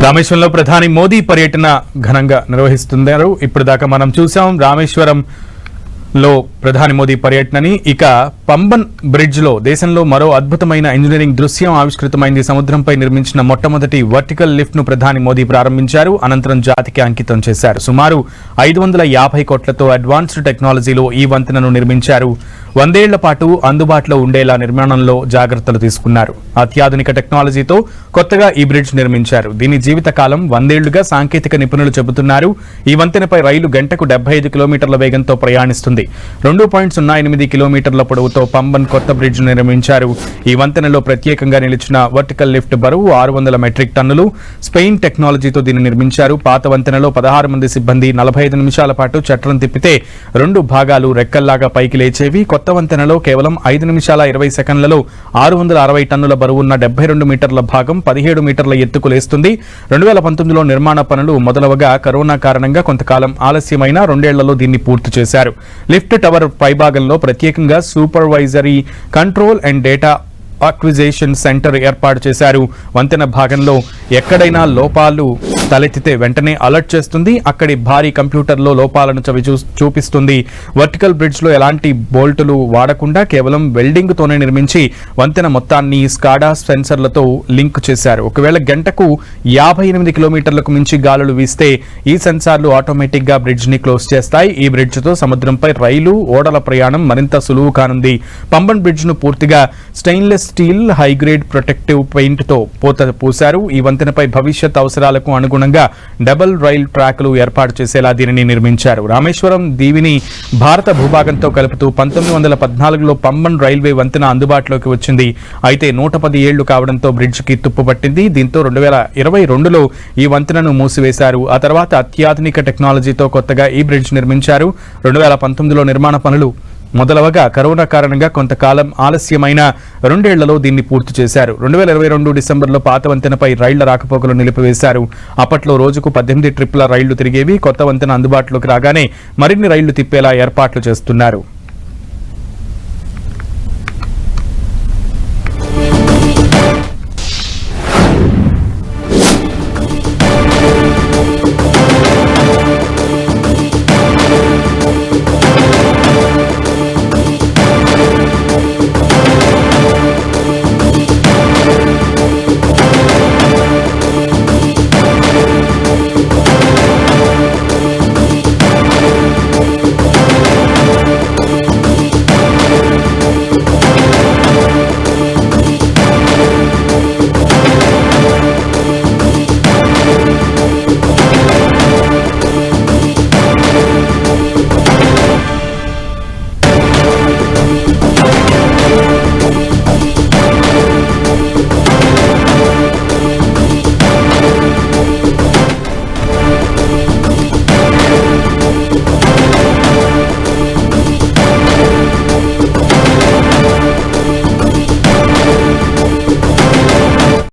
రామేశ్వరంలో ప్రధాని మోదీ పర్యటన ఘనంగా నిర్వహిస్తున్నారు. ఇప్పుడు దాకా మనం చూసాం రామేశ్వరంలో ప్రధాని మోదీ పర్యటనని. ఇక పంబన్ బ్రిడ్జ్ లో దేశంలో మరో అద్భుతమైన ఇంజనీరింగ్ దృశ్యం ఆవిష్కృతమైంది. సముద్రంపై నిర్మించిన మొట్టమొదటి వర్టికల్ లిఫ్ట్ ను ప్రధాని మోదీ ప్రారంభించారు. అనంతరం జాతికి అంకితం చేశారు. సుమారు 550 కోట్లతో అడ్వాన్స్డ్ టెక్నాలజీలో ఈ వంతెనను నిర్మించారు. 100 ఏళ్ల పాటు అందుబాటులో ఉండేలా నిర్మాణంలో జాగ్రత్తలు తీసుకున్నారు. అత్యాధునిక టెక్నాలజీతో కొత్తగా ఈ బ్రిడ్జ్ నిర్మించారు. దీని జీవితకాలం 100 ఏళ్లుగా సాంకేతిక నిపుణులు చెబుతున్నారు. ఈ వంతెనపై రైలు గంటకు 75 కిలోమీటర్ల వేగంతో ప్రయాణిస్తుంది. 2.08 కిలోమీటర్ల పొడవుతో పంబన్ కొత్త బ్రిడ్జ్ నిర్మించారు. ఈ వంతెనలో ప్రత్యేకంగా నిలిచిన వర్టికల్ లిఫ్ట్ బరువు 600 మెట్రిక్ టన్నులు. స్పెయిన్ టెక్నాలజీతో దీన్ని నిర్మించారు. పాత వంతెనలో 16 మంది సిబ్బంది 45 నిమిషాల పాటు చట్రం తిప్పితే 2 భాగాలు రెక్కల్లాగా పైకి లేచేవి. కొత్త వంతెనలో కేవలం 5 నిమిషాల 20 సెకండ్లలో 660 టన్నుల బరువున్న 72 మీటర్ల భాగం 17 మీటర్ల ఎత్తుకు లేస్తుంది. 2019లో నిర్మాణ పనులు మొదలవగా కరోనా కారణంగా కొంతకాలం ఆలస్యమైన 2 ఏళ్లలో దీన్ని పూర్తి చేశారు. లిఫ్ట్ టవర్ పైభాగంలో ప్రత్యేకంగా supervisory control and data acquisition centre ఏర్పాటు చేశారు. వంతెన భాగంలో ఎక్కడైనా లోపాలు తలెత్తితే వెంటనే అలర్ట్ చేస్తుంది. అక్కడి భారీ కంప్యూటర్లో లోపాలను చూపిస్తుంది. వర్టికల్ బ్రిడ్జ్ లో ఎలాంటి బోల్టులు వాడకుండా కేవలం వెల్డింగ్ తోనే నిర్మించి వంతెన మొత్తాన్ని స్కాడా సెన్సర్లతో లింక్ చేశారు. ఒకవేళ గంటకు 58 కిలోమీటర్లకు మించి గాలులు వీస్తే ఈ సెన్సార్లు ఆటోమేటిక్ గా బ్రిడ్జ్ ని క్లోజ్ చేస్తాయి. ఈ బ్రిడ్జ్ తో సముద్రంపై రైలు ఓడల ప్రయాణం మరింత సులువు కానుంది. పంబన్ బ్రిడ్జ్ ను పూర్తిగా stainless steel high grade protective paint తో పూశారు. ఈ వంతెనపై భవిష్యత్ అవసరాలకు అనుగుణంగా డబుల్ రైల్ ట్రాక్లు ఏర్పాటు చేసేలా దీనిని నిర్మించారు. రామేశ్వరం దీవిని భారత భూభాగంతో కలుపుతూ 1914లో పంబన్ రైల్వే వంతెన అందుబాటులోకి వచ్చింది. అయితే 110 ఏళ్లు కావడంతో బ్రిడ్జ్ కి తుప్పు పట్టింది. దీంతో 2022లో ఈ వంతెనను మూసివేశారు. ఆ తర్వాత అత్యాధునిక టెక్నాలజీతో కొత్తగా ఈ బ్రిడ్జ్ నిర్మించారు. 2019లో నిర్మాణ పనులు మొదలవగా కరోనా కారణంగా కొంతకాలం ఆలస్యమైన 2 ఏళ్లలో దీన్ని పూర్తి చేశారు. 2022 డిసెంబర్లో పాత వంతెనపై రైళ్ల రాకపోకలు నిలిపివేశారు. అప్పట్లో రోజుకు 18 ట్రిప్ల రైళ్లు తిరిగేవి. కొత్త వంతెన అందుబాటులోకి రాగానే మరిన్ని రైళ్లు తిప్పేలా ఏర్పాట్లు చేస్తున్నారు.